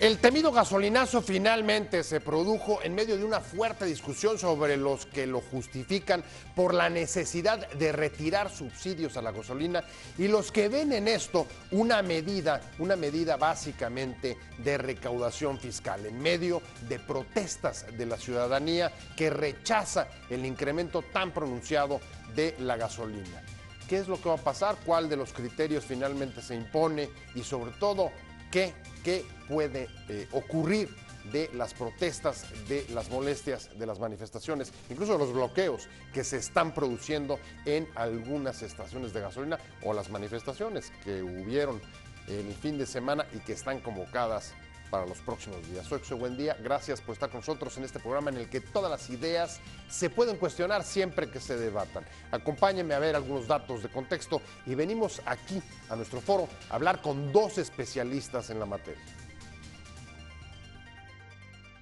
El temido gasolinazo finalmente se produjo en medio de una fuerte discusión sobre los que lo justifican por la necesidad de retirar subsidios a la gasolina y los que ven en esto una medida básicamente de recaudación fiscal en medio de protestas de la ciudadanía que rechaza el incremento tan pronunciado de la gasolina. ¿Qué es lo que va a pasar? ¿Cuál de los criterios finalmente se impone? Y sobre todo, ¿qué puede ocurrir de las protestas, de las molestias, de las manifestaciones, incluso de los bloqueos que se están produciendo en algunas estaciones de gasolina o las manifestaciones que hubieron el fin de semana y que están convocadas para los próximos días? Soy José Buendía, gracias por estar con nosotros en este programa en el que todas las ideas se pueden cuestionar siempre que se debatan. Acompáñenme a ver algunos datos de contexto y venimos aquí a nuestro foro a hablar con dos especialistas en la materia.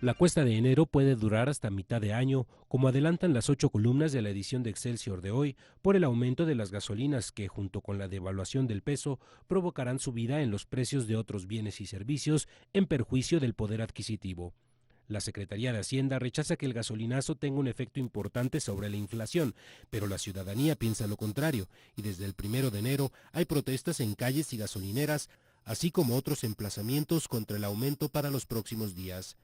La cuesta de enero puede durar hasta mitad de año, como adelantan las 8 columnas de la edición de Excelsior de hoy, por el aumento de las gasolinas que, junto con la devaluación del peso, provocarán subida en los precios de otros bienes y servicios en perjuicio del poder adquisitivo. La Secretaría de Hacienda rechaza que el gasolinazo tenga un efecto importante sobre la inflación, pero la ciudadanía piensa lo contrario, y desde el 1 de enero hay protestas en calles y gasolineras, así como otros emplazamientos contra el aumento para los próximos días.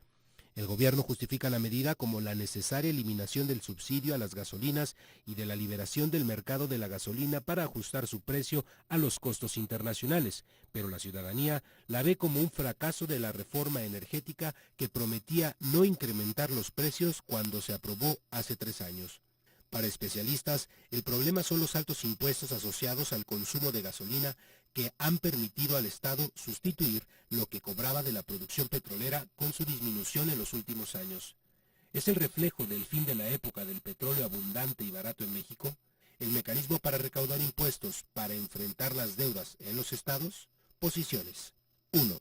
El gobierno justifica la medida como la necesaria eliminación del subsidio a las gasolinas y de la liberación del mercado de la gasolina para ajustar su precio a los costos internacionales, pero la ciudadanía la ve como un fracaso de la reforma energética que prometía no incrementar los precios cuando se aprobó hace 3 años. Para especialistas, el problema son los altos impuestos asociados al consumo de gasolina que han permitido al Estado sustituir lo que cobraba de la producción petrolera con su disminución en los últimos años. ¿Es el reflejo del fin de la época del petróleo abundante y barato en México? ¿El mecanismo para recaudar impuestos para enfrentar las deudas en los estados? Posiciones. 1.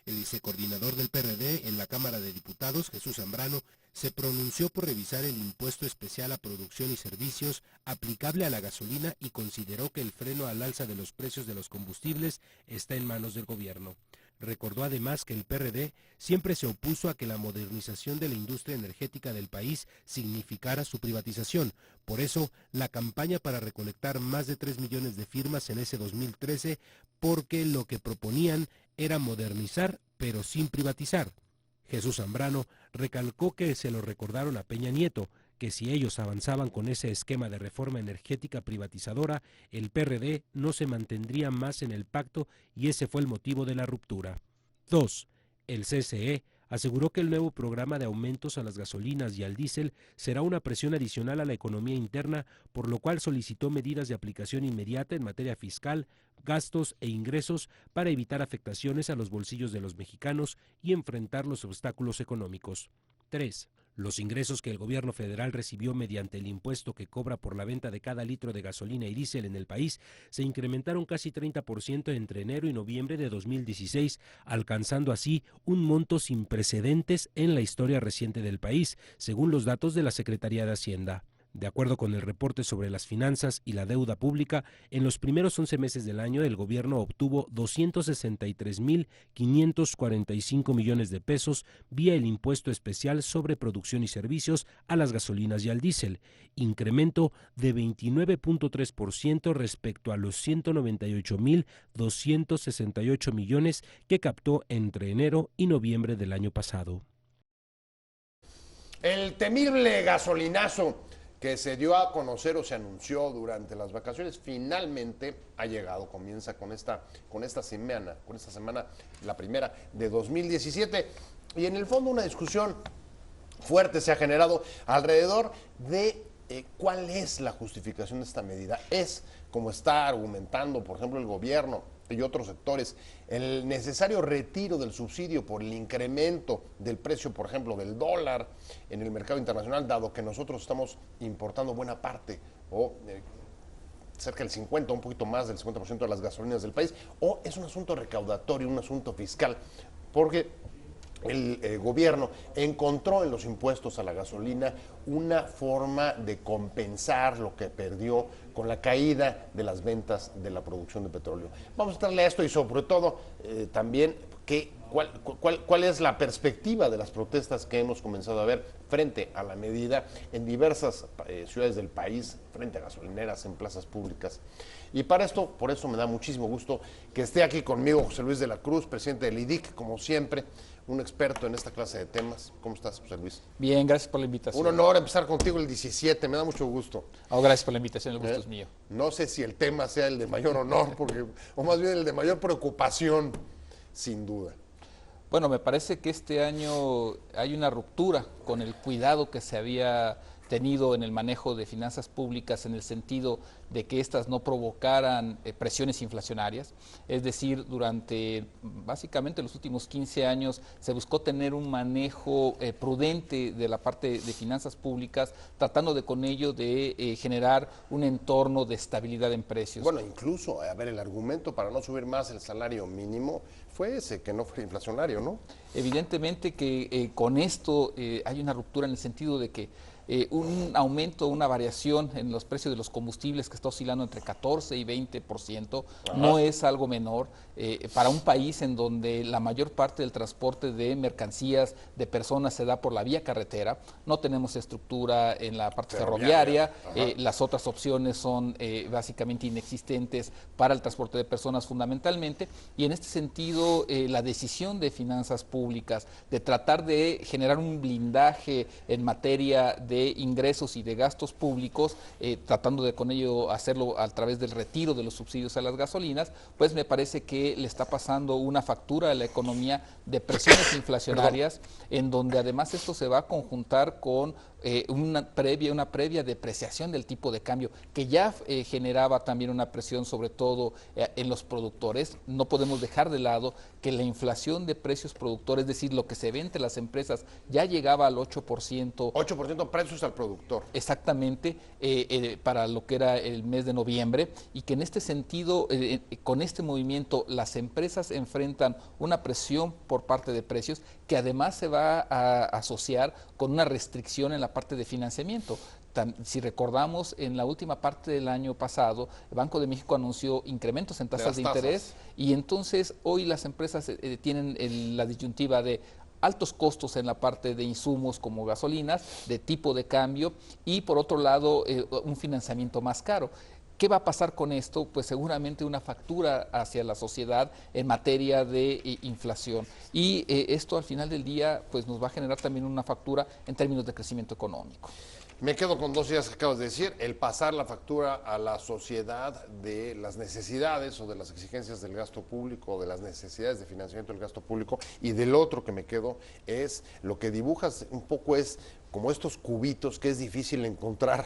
El vicecoordinador del PRD en la Cámara de Diputados, Jesús Zambrano, se pronunció por revisar el impuesto especial a producción y servicios aplicable a la gasolina y consideró que el freno al alza de los precios de los combustibles está en manos del gobierno. Recordó además que el PRD siempre se opuso a que la modernización de la industria energética del país significara su privatización. Por eso, la campaña para recolectar más de 3 millones de firmas en ese 2013, porque lo que proponían era modernizar, pero sin privatizar. Jesús Zambrano recalcó que se lo recordaron a Peña Nieto, que si ellos avanzaban con ese esquema de reforma energética privatizadora, el PRD no se mantendría más en el pacto y ese fue el motivo de la ruptura. 2. El CCE aseguró que el nuevo programa de aumentos a las gasolinas y al diésel será una presión adicional a la economía interna, por lo cual solicitó medidas de aplicación inmediata en materia fiscal, gastos e ingresos para evitar afectaciones a los bolsillos de los mexicanos y enfrentar los obstáculos económicos. 3. Los ingresos que el gobierno federal recibió mediante el impuesto que cobra por la venta de cada litro de gasolina y diésel en el país se incrementaron casi 30% entre enero y noviembre de 2016, alcanzando así un monto sin precedentes en la historia reciente del país, según los datos de la Secretaría de Hacienda. De acuerdo con el reporte sobre las finanzas y la deuda pública, en los primeros 11 meses del año el gobierno obtuvo 263.545 millones de pesos vía el impuesto especial sobre producción y servicios a las gasolinas y al diésel, incremento de 29.3% respecto a los 198.268 millones que captó entre enero y noviembre del año pasado. El temible gasolinazo que se dio a conocer o se anunció durante las vacaciones, finalmente ha llegado, comienza con esta semana, la primera de 2017, y en el fondo una discusión fuerte se ha generado alrededor de cuál es la justificación de esta medida. Es, como está argumentando, por ejemplo, el gobierno y otros sectores, el necesario retiro del subsidio por el incremento del precio, por ejemplo, del dólar en el mercado internacional, dado que nosotros estamos importando buena parte o cerca del 50, un poquito más del 50% de las gasolinas del país, o es un asunto recaudatorio, un asunto fiscal, porque el gobierno encontró en los impuestos a la gasolina una forma de compensar lo que perdió con la caída de las ventas de la producción de petróleo. Vamos a traerle a esto y sobre todo también qué ¿Cuál es la perspectiva de las protestas que hemos comenzado a ver frente a la medida en diversas ciudades del país, frente a gasolineras, en plazas públicas? Y para esto, por eso me da muchísimo gusto que esté aquí conmigo José Luis de la Cruz, presidente del IDIC, como siempre, un experto en esta clase de temas. ¿Cómo estás, José Luis? Bien, gracias por la invitación. Un honor empezar contigo el 17, me da mucho gusto. Gracias por la invitación, el gusto es mío. No sé si el tema sea el de mayor honor, o más bien el de mayor preocupación, sin duda. Bueno, me parece que este año hay una ruptura con el cuidado que se había tenido en el manejo de finanzas públicas en el sentido de que éstas no provocaran presiones inflacionarias. Es decir, durante básicamente los últimos 15 años se buscó tener un manejo prudente de la parte de finanzas públicas, tratando de con ello de generar un entorno de estabilidad en precios. Bueno, incluso, a ver, el argumento para no subir más el salario mínimo fue ese, que no fue inflacionario, ¿no? Evidentemente que con esto hay una ruptura en el sentido de que un aumento, una variación en los precios de los combustibles que está oscilando entre 14 y 20%, no es algo menor para un país en donde la mayor parte del transporte de mercancías, de personas se da por la vía carretera, no tenemos estructura en la parte ferroviaria, las otras opciones son básicamente inexistentes para el transporte de personas fundamentalmente, y en este sentido la decisión de finanzas públicas de tratar de generar un blindaje en materia de ingresos y de gastos públicos, tratando de con ello hacerlo a través del retiro de los subsidios a las gasolinas, pues me parece que le está pasando una factura a la economía de presiones inflacionarias, en donde además esto se va a conjuntar con una previa depreciación del tipo de cambio, que ya generaba también una presión sobre todo en los productores. No podemos dejar de lado que la inflación de precios productores, es decir, lo que se ve entre las empresas, ya llegaba al 8%. 8% precios al productor. Exactamente, para lo que era el mes de noviembre, y que en este sentido, con este movimiento, las empresas enfrentan una presión por parte de precios que además se va a asociar con una restricción en la parte de financiamiento. Si recordamos, en la última parte del año pasado, el Banco de México anunció incrementos en tasas de interés, y entonces hoy las empresas tienen la disyuntiva de altos costos en la parte de insumos como gasolinas, de tipo de cambio, y por otro lado un financiamiento más caro. ¿Qué va a pasar con esto? Pues seguramente una factura hacia la sociedad en materia de inflación. Y esto al final del día pues nos va a generar también una factura en términos de crecimiento económico. Me quedo con dos ideas que acabas de decir: el pasar la factura a la sociedad de las necesidades o de las exigencias del gasto público, o de las necesidades de financiamiento del gasto público, y del otro que me quedo es lo que dibujas un poco, es como estos cubitos que es difícil encontrar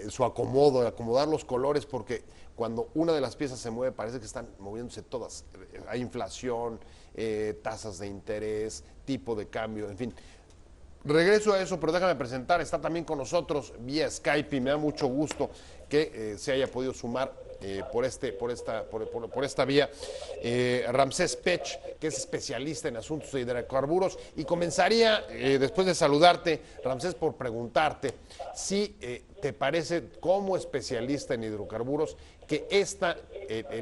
su acomodo, acomodar los colores, porque cuando una de las piezas se mueve parece que están moviéndose todas. Hay inflación, tasas de interés, tipo de cambio, en fin. Regreso a eso, pero déjame presentar, está también con nosotros vía Skype, y me da mucho gusto que se haya podido sumar por esta vía Ramsés Pech, que es especialista en asuntos de hidrocarburos, y comenzaría, después de saludarte, Ramsés, por preguntarte si te parece, como especialista en hidrocarburos, que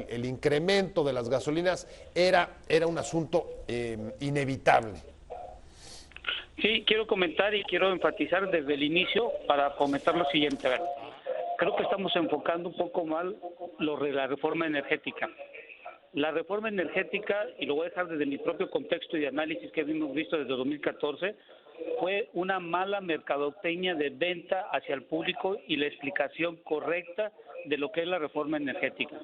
el incremento de las gasolinas era un asunto inevitable. Sí, quiero comentar y quiero enfatizar desde el inicio para comentar lo siguiente. A ver, creo que estamos enfocando un poco mal la reforma energética. La reforma energética, y lo voy a dejar desde mi propio contexto y análisis que hemos visto desde 2014, fue una mala mercadotecnia de venta hacia el público y la explicación correcta de lo que es la reforma energética.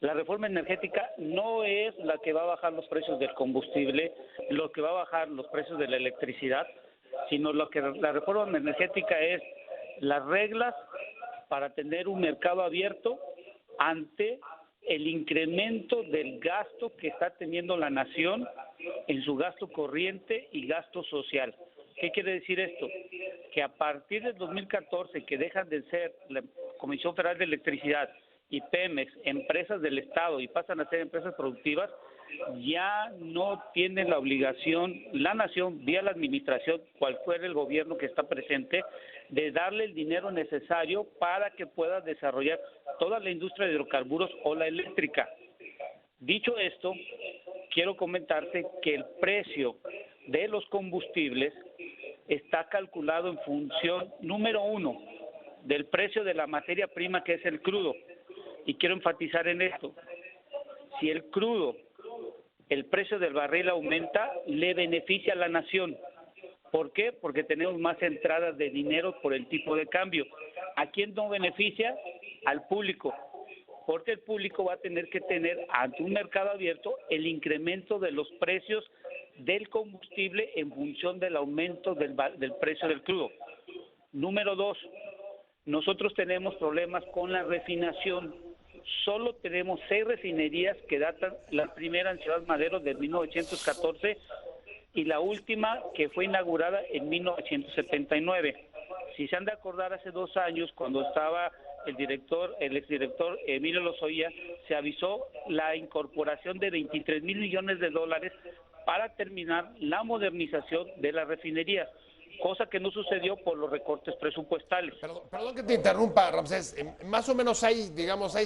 La reforma energética no es la que va a bajar los precios del combustible, lo que va a bajar los precios de la electricidad, sino lo que la reforma energética es las reglas para tener un mercado abierto ante el incremento del gasto que está teniendo la nación en su gasto corriente y gasto social. ¿Qué quiere decir esto? Que a partir del 2014, que dejan de ser la Comisión Federal de Electricidad y Pemex, empresas del Estado, y pasan a ser empresas productivas, ya no tiene la obligación la nación, vía la administración, cual fuera el gobierno que está presente, de darle el dinero necesario para que pueda desarrollar toda la industria de hidrocarburos o la eléctrica. Dicho esto, quiero comentarte que el precio de los combustibles está calculado en función, número uno, del precio de la materia prima, que es el crudo. Y quiero enfatizar en esto: si el crudo, el precio del barril aumenta, le beneficia a la nación. ¿Por qué? Porque tenemos más entradas de dinero por el tipo de cambio. ¿A quién no beneficia? Al público, porque el público va a tener que tener ante un mercado abierto el incremento de los precios del combustible en función del aumento del precio del crudo. Número dos, nosotros tenemos problemas con la refinación. Solo tenemos 6 refinerías que datan, la primera en Ciudad Madero de 1914 y la última que fue inaugurada en 1979. Si se han de acordar, hace 2 años, cuando estaba el exdirector Emilio Lozoya, se avisó la incorporación de 23 mil millones de dólares para terminar la modernización de las refinerías, cosa que no sucedió por los recortes presupuestales. Perdón que te interrumpa, Ramsés. Más o menos hay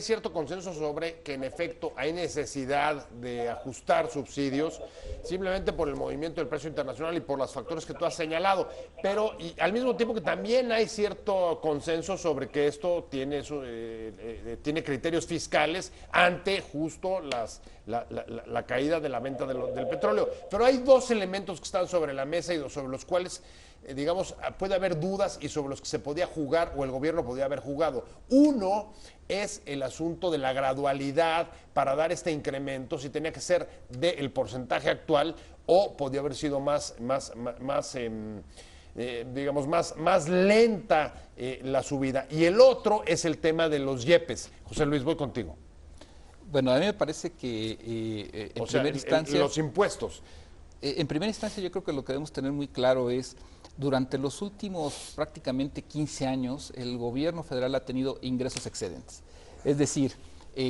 cierto consenso sobre que en efecto hay necesidad de ajustar subsidios simplemente por el movimiento del precio internacional y por los factores que tú has señalado. Pero y al mismo tiempo que también hay cierto consenso sobre que esto tiene criterios fiscales ante justo la caída de la venta del petróleo. Pero hay 2 elementos que están sobre la mesa y sobre los cuales digamos, puede haber dudas y sobre los que se podía jugar o el gobierno podía haber jugado. Uno es el asunto de la gradualidad para dar este incremento, si tenía que ser del porcentaje actual o podía haber sido más lenta la subida. Y el otro es el tema de los yepes. José Luis, voy contigo. Bueno, a mí me parece que en primera instancia... los impuestos. En primera instancia yo creo que lo que debemos tener muy claro es, durante los últimos prácticamente 15 años, el gobierno federal ha tenido ingresos excedentes. Es decir,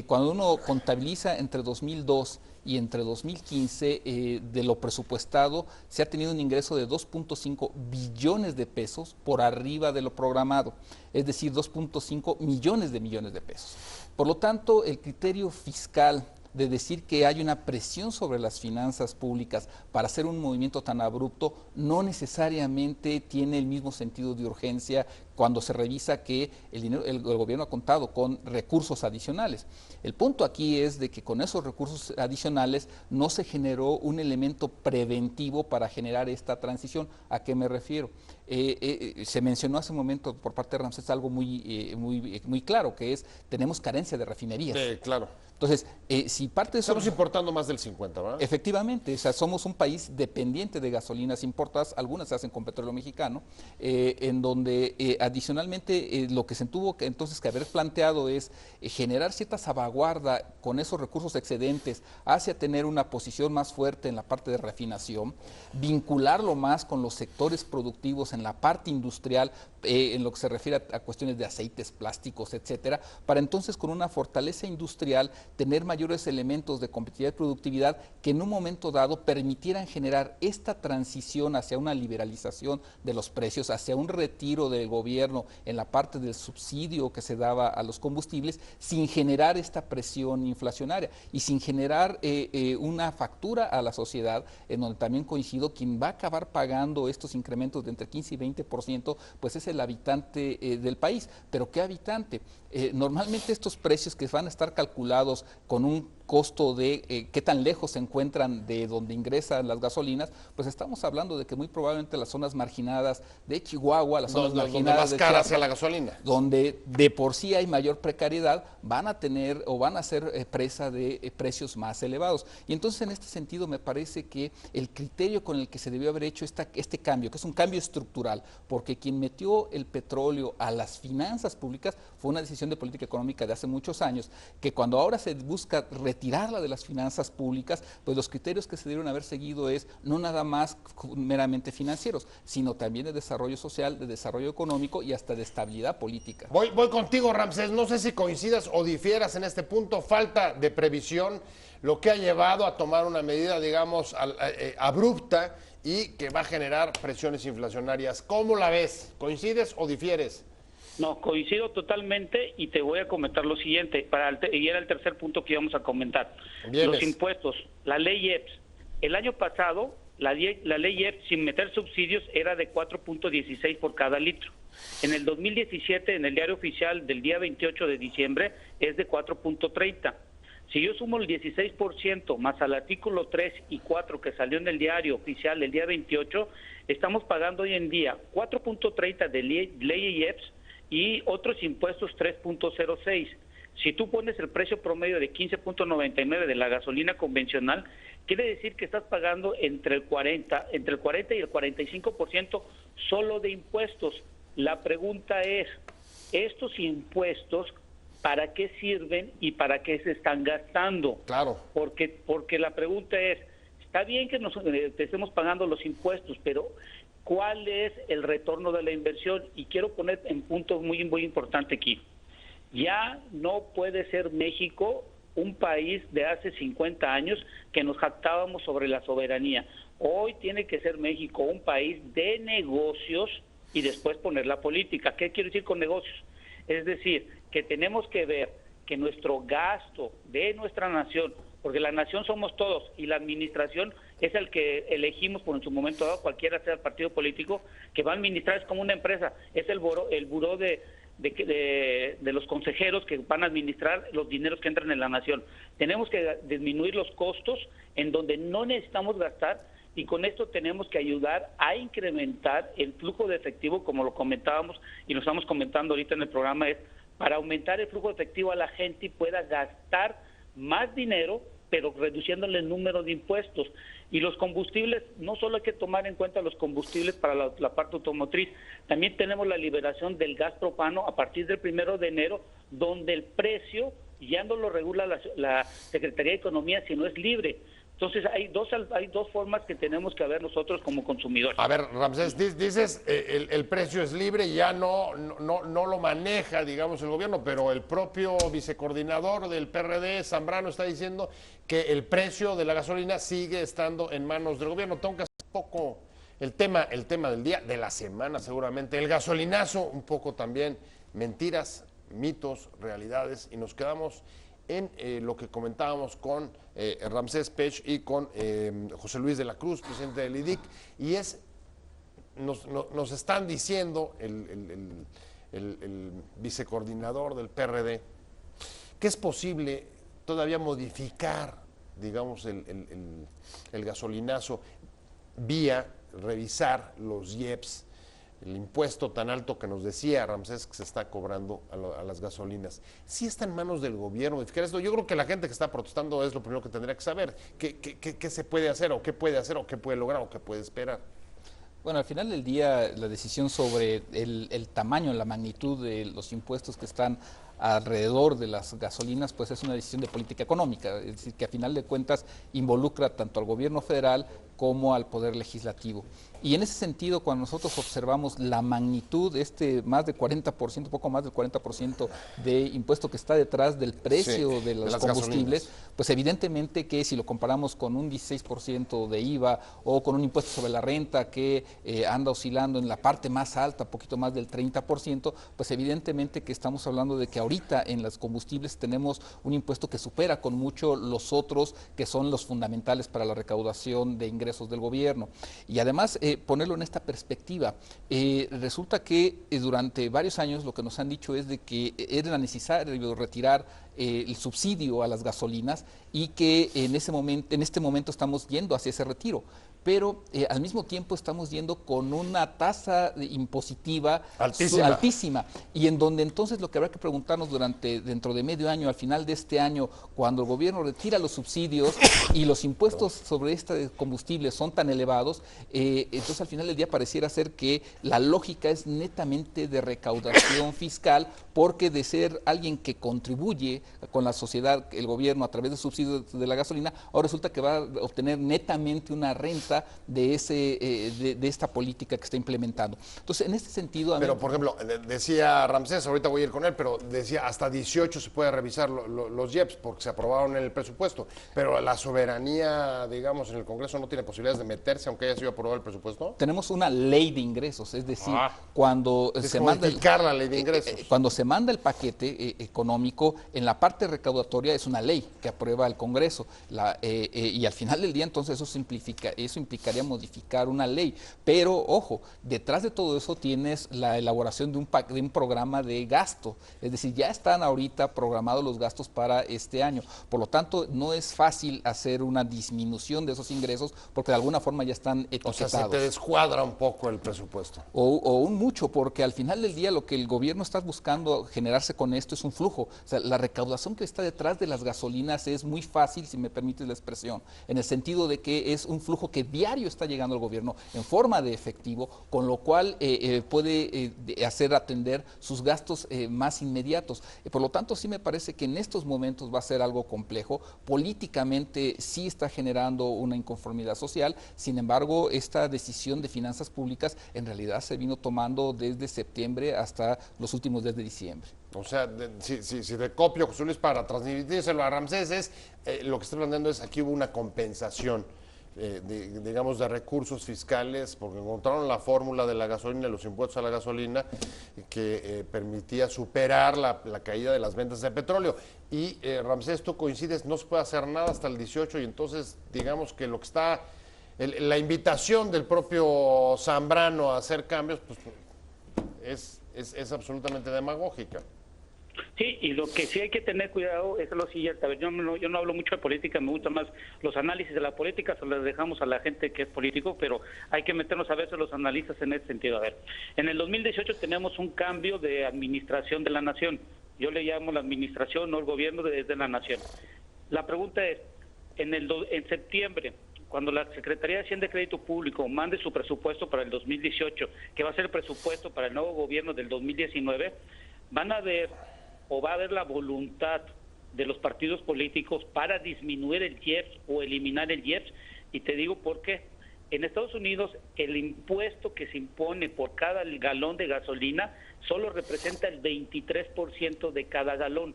cuando uno contabiliza entre 2002 y entre 2015, de lo presupuestado, se ha tenido un ingreso de 2.5 billones de pesos por arriba de lo programado, es decir, 2.5 millones de pesos. Por lo tanto, el criterio fiscal de decir que hay una presión sobre las finanzas públicas para hacer un movimiento tan abrupto no necesariamente tiene el mismo sentido de urgencia cuando se revisa que el gobierno ha contado con recursos adicionales. El punto aquí es de que con esos recursos adicionales no se generó un elemento preventivo para generar esta transición. ¿A qué me refiero? Se mencionó hace un momento por parte de Ramsés algo muy claro, que es tenemos carencia de refinerías. Claro. Entonces, si parte de eso... Estamos importando más del 50, ¿verdad? Efectivamente, o sea, somos un país dependiente de gasolinas importadas, algunas se hacen con petróleo mexicano, en donde adicionalmente lo que se tuvo que entonces que haber planteado es generar cierta salvaguarda con esos recursos excedentes hacia tener una posición más fuerte en la parte de refinación, vincularlo más con los sectores productivos en la parte industrial, en lo que se refiere a cuestiones de aceites, plásticos, etcétera, para entonces con una fortaleza industrial tener mayores elementos de competitividad y productividad que en un momento dado permitieran generar esta transición hacia una liberalización de los precios, hacia un retiro del gobierno en la parte del subsidio que se daba a los combustibles, sin generar esta presión inflacionaria y sin generar una factura a la sociedad, en donde también coincido, quien va a acabar pagando estos incrementos de entre 15 y 20%, pues es el habitante del país. ¿Pero qué habitante? Normalmente estos precios que van a estar calculados con un costo de qué tan lejos se encuentran de donde ingresan las gasolinas, pues estamos hablando de que muy probablemente las zonas marginadas de Chihuahua, las zonas marginadas más cara hacia la gasolina, donde de por sí hay mayor precariedad, van a tener o van a ser presa de precios más elevados. Y entonces en este sentido me parece que el criterio con el que se debió haber hecho este cambio, que es un cambio estructural, porque quien metió el petróleo a las finanzas públicas fue una decisión de política económica de hace muchos años, que cuando ahora se busca retirarla de las finanzas públicas, pues los criterios que se debieron haber seguido es no nada más meramente financieros, sino también de desarrollo social, de desarrollo económico y hasta de estabilidad política. Voy contigo, Ramsés, no sé si coincidas o difieras en este punto, falta de previsión, lo que ha llevado a tomar una medida, digamos, abrupta y que va a generar presiones inflacionarias. ¿Cómo la ves? ¿Coincides o difieres? No, coincido totalmente y te voy a comentar lo siguiente, y era el tercer punto que íbamos a comentar. Los impuestos, la ley EPS. El año pasado, la ley EPS, sin meter subsidios, era de 4.16 por cada litro. En el 2017, en el diario oficial del día 28 de diciembre, es de 4.30. Si yo sumo el 16% más al artículo 3 y 4 que salió en el diario oficial del día 28, estamos pagando hoy en día 4.30 de ley EPS y otros impuestos 3.06. Si tú pones el precio promedio de 15.99 de la gasolina convencional, quiere decir que estás pagando entre el 40 y el 45% solo de impuestos. La pregunta es, ¿estos impuestos para qué sirven y para qué se están gastando? Claro. Porque la pregunta es, está bien que estemos pagando los impuestos, pero ¿cuál es el retorno de la inversión? Y quiero poner en punto muy, muy importante aquí. Ya no puede ser México un país de hace 50 años que nos jactábamos sobre la soberanía. Hoy tiene que ser México un país de negocios y después poner la política. ¿Qué quiero decir con negocios? Es decir, que tenemos que ver que nuestro gasto de nuestra nación, porque la nación somos todos y la administración es el que elegimos por en su momento dado, cualquiera sea el partido político, que va a administrar, es como una empresa, es el buró de los consejeros que van a administrar los dineros que entran en la nación. Tenemos que disminuir los costos en donde no necesitamos gastar, y con esto tenemos que ayudar a incrementar el flujo de efectivo, como lo comentábamos y lo estamos comentando ahorita en el programa, es para aumentar el flujo de efectivo a la gente y pueda gastar más dinero, pero reduciéndole el número de impuestos. Y los combustibles, no solo hay que tomar en cuenta los combustibles para la parte automotriz, también tenemos la liberación del gas propano a partir del 1 de enero, donde el precio ya no lo regula la Secretaría de Economía, sino es libre. Entonces hay dos formas que tenemos que ver nosotros como consumidores. A ver, Ramsés, dices el precio es libre y ya no lo maneja, digamos, el gobierno, pero el propio vicecoordinador del PRD, Zambrano, está diciendo que el precio de la gasolina sigue estando en manos del gobierno. Tengo que hacer un poco el tema del día, de la semana seguramente. El gasolinazo, un poco también mentiras, mitos, realidades, y nos quedamos en lo que comentábamos con Ramsés Pech y con José Luis de la Cruz, presidente del IDIC, y nos están diciendo el vicecoordinador del PRD que es posible todavía modificar, digamos, el gasolinazo vía revisar los IEPS, el impuesto tan alto que nos decía Ramsés que se está cobrando a las gasolinas. ¿Sí está en manos del gobierno modificar esto? Yo creo que la gente que está protestando es lo primero que tendría que saber. ¿Qué se puede hacer o qué puede hacer o qué puede lograr o qué puede esperar? Bueno, al final del día, la decisión sobre el tamaño, la magnitud de los impuestos que están alrededor de las gasolinas, pues es una decisión de política económica, es decir, que a final de cuentas involucra tanto al gobierno federal como al Poder Legislativo. Y en ese sentido, cuando nosotros observamos la magnitud de más de 40%, poco más del 40% de impuesto que está detrás del precio de los combustibles, pues evidentemente que si lo comparamos con un 16% de IVA o con un impuesto sobre la renta que anda oscilando en la parte más alta, poquito más del 30%, pues evidentemente que estamos hablando de que ahorita en los combustibles tenemos un impuesto que supera con mucho los otros que son los fundamentales para la recaudación de ingresos del gobierno. Y además, ponerlo en esta perspectiva, resulta que durante varios años lo que nos han dicho es de que era necesario retirar el subsidio a las gasolinas y que en este momento estamos yendo hacia ese retiro. Pero al mismo tiempo estamos yendo con una tasa impositiva altísima, y en donde entonces lo que habrá que preguntarnos dentro de medio año, al final de este año, cuando el gobierno retira los subsidios y los impuestos sobre este combustible son tan elevados, entonces al final del día pareciera ser que la lógica es netamente de recaudación fiscal, porque de ser alguien que contribuye hace con la sociedad, el gobierno, a través de subsidios de la gasolina, ahora resulta que va a obtener netamente una renta de, de esta política que está implementando. Entonces, en este sentido... Pero, por ejemplo, decía Ramsés, ahorita voy a ir con él, pero decía hasta 18 se puede revisar los IEPS porque se aprobaron en el presupuesto, pero la soberanía, digamos, en el Congreso no tiene posibilidades de meterse aunque haya sido aprobado el presupuesto. Tenemos una ley de ingresos, es decir, cuando se manda la ley de ingresos. Cuando se manda el paquete económico, en la parte recaudatoria es una ley que aprueba el Congreso, y al final del día entonces eso implicaría modificar una ley, pero ojo, detrás de todo eso tienes la elaboración de un programa de gasto, es decir, ya están ahorita programados los gastos para este año, por lo tanto no es fácil hacer una disminución de esos ingresos porque de alguna forma ya están etiquetados. O sea, se te descuadra un poco el presupuesto. O un mucho, porque al final del día lo que el gobierno está buscando generarse con esto es un flujo. O sea, la recaudación que está detrás de las gasolinas es muy fácil, si me permites la expresión, en el sentido de que es un flujo que diario está llegando al gobierno en forma de efectivo, con lo cual puede hacer atender sus gastos más inmediatos. Por lo tanto, sí me parece que en estos momentos va a ser algo complejo. Políticamente sí está generando una inconformidad social, sin embargo, esta decisión de finanzas públicas en realidad se vino tomando desde septiembre hasta los últimos días de diciembre. O sea, si te copio, José Luis, para transmitírselo a Ramsés, lo que estoy planteando es aquí hubo una compensación, digamos, de recursos fiscales, porque encontraron la fórmula de la gasolina, los impuestos a la gasolina, que permitía superar la caída de las ventas de petróleo. Y Ramsés, tú coincides, no se puede hacer nada hasta el 18 y entonces digamos que lo que está... la invitación del propio Zambrano a hacer cambios pues, es absolutamente demagógica. Sí, y lo que sí hay que tener cuidado es lo siguiente. A ver, yo no hablo mucho de política, me gustan más los análisis de la política, se los dejamos a la gente que es político, pero hay que meternos a veces los analistas en ese sentido. A ver, en el 2018 tenemos un cambio de administración de la nación. Yo le llamo la administración, no el gobierno, desde la nación. La pregunta es, en septiembre, cuando la Secretaría de Hacienda y Crédito Público mande su presupuesto para el 2018, que va a ser el presupuesto para el nuevo gobierno del 2019, van a ver o va a haber la voluntad de los partidos políticos para disminuir el IEPS o eliminar el IEPS, y te digo por qué. En Estados Unidos el impuesto que se impone por cada galón de gasolina solo representa el 23% de cada galón.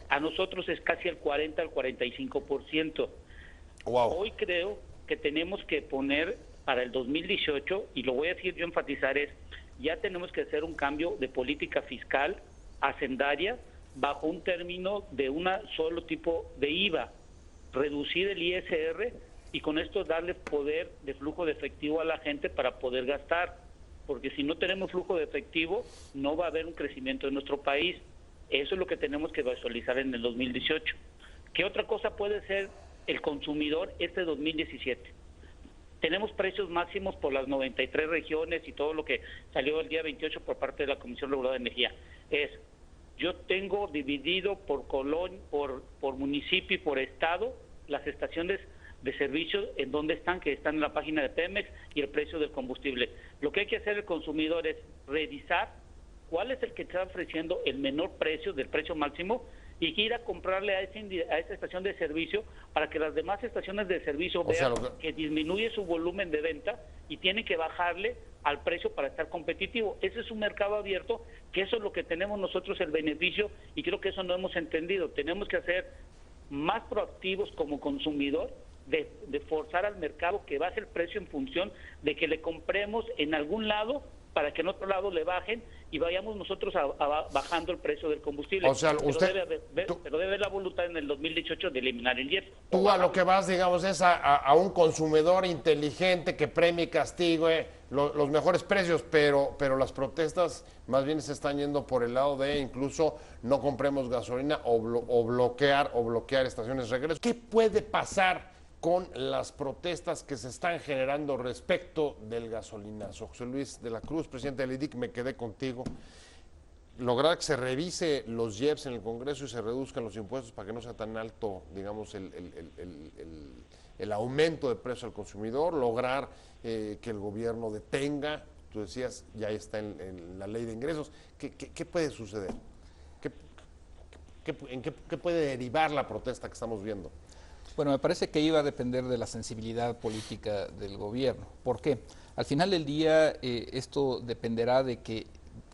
A nosotros es casi el 40 al 45%. Wow. Hoy creo que tenemos que poner para el 2018, y lo voy a decir yo, enfatizar, es ya tenemos que hacer un cambio de política fiscal hacendaria bajo un término de un solo tipo de IVA, reducir el ISR y con esto darle poder de flujo de efectivo a la gente para poder gastar, porque si no tenemos flujo de efectivo no va a haber un crecimiento de nuestro país. Eso es lo que tenemos que visualizar en el 2018. ¿Qué otra cosa puede ser el consumidor este 2017? Tenemos precios máximos por las 93 regiones y todo lo que salió el día 28 por parte de la Comisión Reguladora de Energía. Yo tengo dividido por por municipio y por estado las estaciones de servicio en donde están, que están en la página de Pemex, y el precio del combustible. Lo que hay que hacer el consumidor es revisar cuál es el que está ofreciendo el menor precio del precio máximo y ir a comprarle a esa estación de servicio para que las demás estaciones de servicio vean que disminuye su volumen de venta y tienen que bajarle al precio para estar competitivo. Ese es un mercado abierto, que eso es lo que tenemos nosotros el beneficio, y creo que eso no hemos entendido. Tenemos que ser más proactivos como consumidor, de forzar al mercado que baje el precio en función de que le compremos en algún lado para que en otro lado le bajen y vayamos nosotros bajando el precio del combustible. O sea, pero debe haber la voluntad en el 2018 de eliminar el IEPS. Tú a lo que vas, digamos, es a un consumidor inteligente que premie y castigue los mejores precios, pero las protestas más bien se están yendo por el lado de incluso no compremos gasolina o bloquear estaciones de regreso. ¿Qué puede pasar con las protestas que se están generando respecto del gasolinazo? José Luis de la Cruz, presidente del IDIC, me quedé contigo. Lograr que se revise los IEPS en el Congreso y se reduzcan los impuestos para que no sea tan alto, digamos, el aumento de precio al consumidor, lograr que el gobierno detenga, tú decías, ya está en la ley de ingresos. ¿Qué puede suceder? ¿Qué puede derivar la protesta que estamos viendo? Bueno, me parece que iba a depender de la sensibilidad política del gobierno. ¿Por qué? Al final del día, esto dependerá de que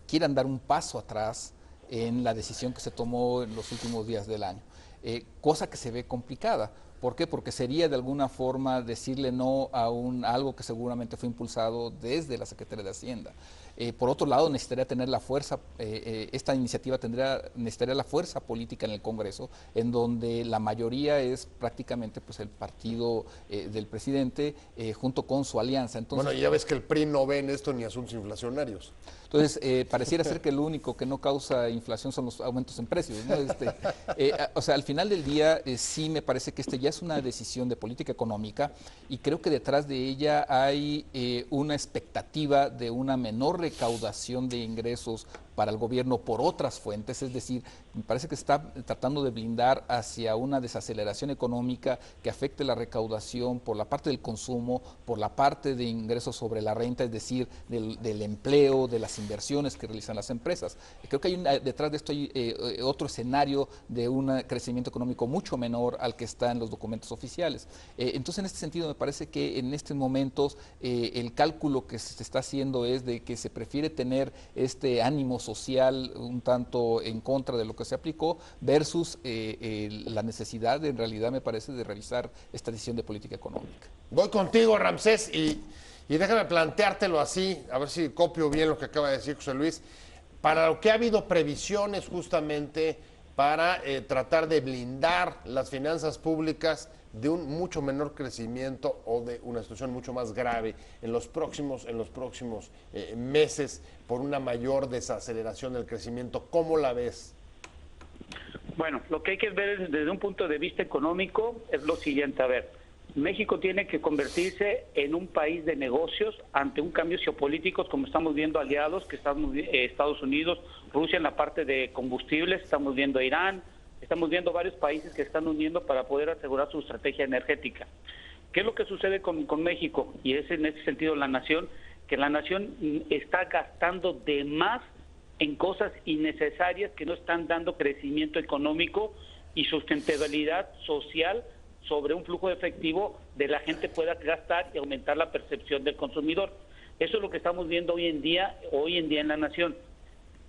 quieran dar un paso atrás en la decisión que se tomó en los últimos días del año, cosa que se ve complicada. ¿Por qué? Porque sería de alguna forma decirle no a algo que seguramente fue impulsado desde la Secretaría de Hacienda. Por otro lado, necesitaría tener la fuerza, esta iniciativa necesitaría la fuerza política en el Congreso, en donde la mayoría es prácticamente pues, el partido del presidente junto con su alianza. Entonces, bueno, ya ves que el PRI no ve en esto ni asuntos inflacionarios. Entonces, pareciera ser que lo único que no causa inflación son los aumentos en precios, ¿no? O sea, al final del día, sí me parece que ya es una decisión de política económica y creo que detrás de ella hay una expectativa de una menor recaudación de ingresos para el gobierno por otras fuentes, es decir, me parece que está tratando de blindar hacia una desaceleración económica que afecte la recaudación por la parte del consumo, por la parte de ingresos sobre la renta, es decir, del empleo, de las inversiones que realizan las empresas. Creo que hay detrás de esto hay otro escenario de un crecimiento económico mucho menor al que está en los documentos oficiales. Entonces, en este sentido, me parece que en estos momentos el cálculo que se está haciendo es de que se prefiere tener este ánimo social un tanto en contra de lo que se aplicó versus la necesidad, en realidad, me parece, de revisar esta decisión de política económica. Voy contigo, Ramsés, y déjame planteártelo así, a ver si copio bien lo que acaba de decir José Luis. Para lo que ha habido previsiones justamente para tratar de blindar las finanzas públicas de un mucho menor crecimiento o de una situación mucho más grave en los próximos meses por una mayor desaceleración del crecimiento. ¿Cómo la ves? Bueno, lo que hay que ver desde un punto de vista económico es lo siguiente. A ver, México tiene que convertirse en un país de negocios ante un cambio geopolítico, como estamos viendo aliados, que estamos Estados Unidos, Rusia en la parte de combustibles, estamos viendo Irán, estamos viendo varios países que están uniendo para poder asegurar su estrategia energética. ¿Qué es lo que sucede con México? Y es en ese sentido la nación, que la nación está gastando de más en cosas innecesarias que no están dando crecimiento económico y sustentabilidad social sobre un flujo de efectivo de la gente pueda gastar y aumentar la percepción del consumidor. Eso es lo que estamos viendo hoy en día en la nación.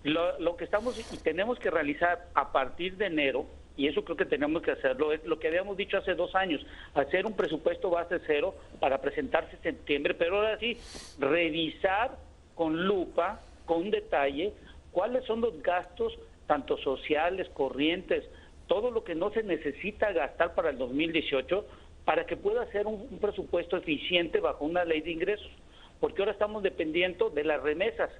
Lo que estamos y tenemos que realizar a partir de enero, y eso creo que tenemos que hacerlo, es lo que habíamos dicho hace 2 años, hacer un presupuesto base cero para presentarse en septiembre, pero ahora sí, revisar con lupa, con detalle, cuáles son los gastos, tanto sociales, corrientes, todo lo que no se necesita gastar para el 2018, para que pueda ser un presupuesto eficiente bajo una ley de ingresos, porque ahora estamos dependiendo de las remesas.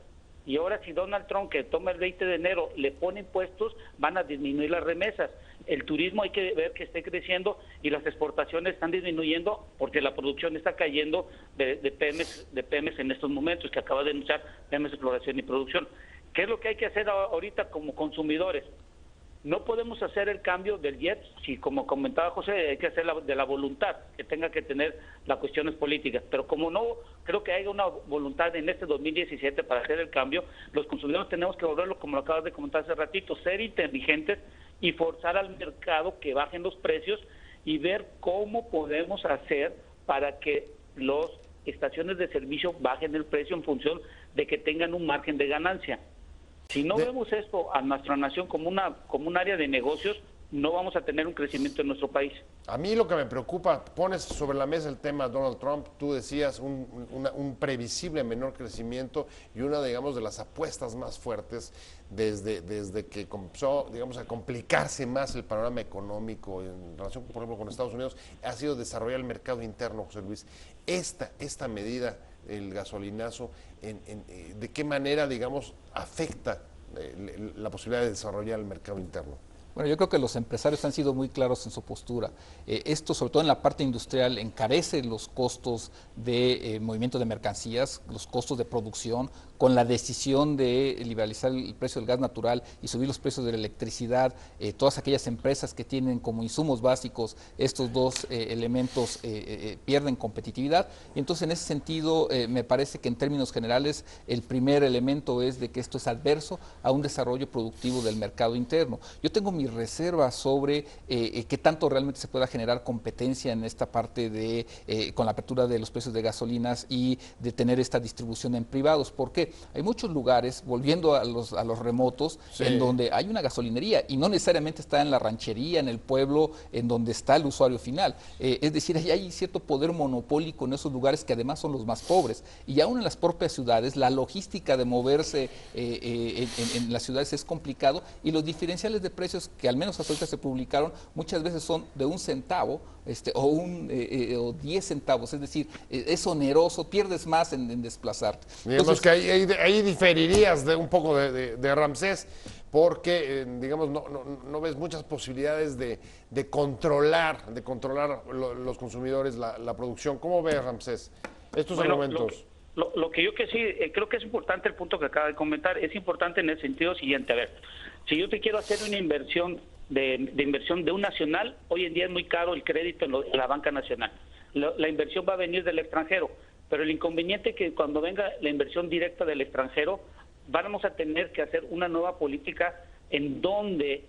Y ahora si Donald Trump, que toma el 20 de enero, le pone impuestos, van a disminuir las remesas. El turismo hay que ver que esté creciendo y las exportaciones están disminuyendo porque la producción está cayendo de Pemex en estos momentos, que acaba de anunciar Pemex Exploración y Producción. ¿Qué es lo que hay que hacer ahorita como consumidores? No podemos hacer el cambio del jet, si como comentaba José, hay que hacer de la voluntad, que tenga que tener las cuestiones políticas, pero como no creo que haya una voluntad en este 2017 para hacer el cambio, los consumidores tenemos que volverlo, como lo acabas de comentar hace ratito, ser inteligentes y forzar al mercado que bajen los precios y ver cómo podemos hacer para que las estaciones de servicio bajen el precio en función de que tengan un margen de ganancia. Si no vemos esto a nuestra nación como un área de negocios, no vamos a tener un crecimiento en nuestro país. A mí lo que me preocupa, pones sobre la mesa el tema de Donald Trump, tú decías un previsible menor crecimiento y una, digamos, de las apuestas más fuertes desde que comenzó, digamos, a complicarse más el panorama económico en relación, por ejemplo, con Estados Unidos, ha sido desarrollar el mercado interno, José Luis. Esta medida, el gasolinazo, ¿de qué manera, digamos, afecta la posibilidad de desarrollar el mercado interno? Bueno, yo creo que los empresarios han sido muy claros en su postura. Esto, sobre todo en la parte industrial, encarece los costos de movimiento de mercancías, los costos de producción, con la decisión de liberalizar el precio del gas natural y subir los precios de la electricidad. Todas aquellas empresas que tienen como insumos básicos estos dos elementos pierden competitividad. Y entonces, en ese sentido, me parece que en términos generales, el primer elemento es de que esto es adverso a un desarrollo productivo del mercado interno. Yo tengo mis reservas sobre qué tanto realmente se pueda generar competencia en esta parte de con la apertura de los precios de gasolinas y de tener esta distribución en privados. ¿Por qué? Hay muchos lugares, volviendo a los remotos, Sí. en donde hay una gasolinería y no necesariamente está en la ranchería, en el pueblo, en donde está el usuario final. Es decir, hay cierto poder monopólico en esos lugares que además son los más pobres. Y aún en las propias ciudades, la logística de moverse en las ciudades es complicado y los diferenciales de precios que al menos hasta ahorita se publicaron muchas veces son de 1 centavo o 10 centavos, es decir, es oneroso, pierdes más en desplazarte. Digamos que ahí diferirías un poco de Ramsés, porque digamos no ves muchas posibilidades de controlar los consumidores la producción. ¿Cómo ves, Ramsés, estos argumentos? Lo que yo que sí, creo que es importante el punto que acaba de comentar, es importante en el sentido siguiente. A ver, si yo te quiero hacer una inversión de inversión de un nacional, hoy en día es muy caro el crédito en la banca nacional. La inversión va a venir del extranjero, pero el inconveniente es que cuando venga la inversión directa del extranjero, vamos a tener que hacer una nueva política en donde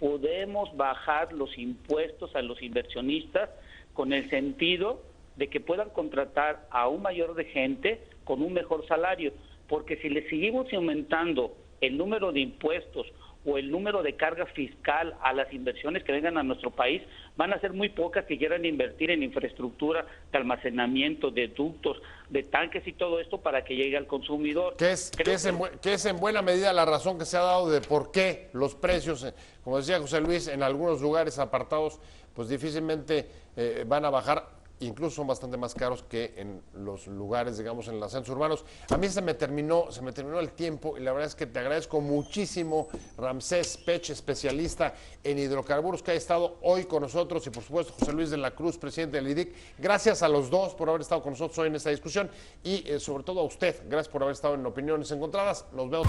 podemos bajar los impuestos a los inversionistas con el sentido de que puedan contratar a un mayor de gente con un mejor salario, porque si le seguimos aumentando el número de impuestos o el número de carga fiscal a las inversiones que vengan a nuestro país, van a ser muy pocas que quieran invertir en infraestructura de almacenamiento, de ductos, de tanques y todo esto para que llegue al consumidor. Que es en buena medida la razón que se ha dado de por qué los precios, como decía José Luis, en algunos lugares apartados, pues difícilmente van a bajar. Incluso son bastante más caros que en los lugares, digamos, en los centros urbanos. A mí se me terminó el tiempo y la verdad es que te agradezco muchísimo, Ramsés Pech, especialista en hidrocarburos, que ha estado hoy con nosotros, y por supuesto José Luis de la Cruz, presidente del IDIC. Gracias a los dos por haber estado con nosotros hoy en esta discusión y sobre todo a usted, gracias por haber estado en Opiniones Encontradas. Nos vemos.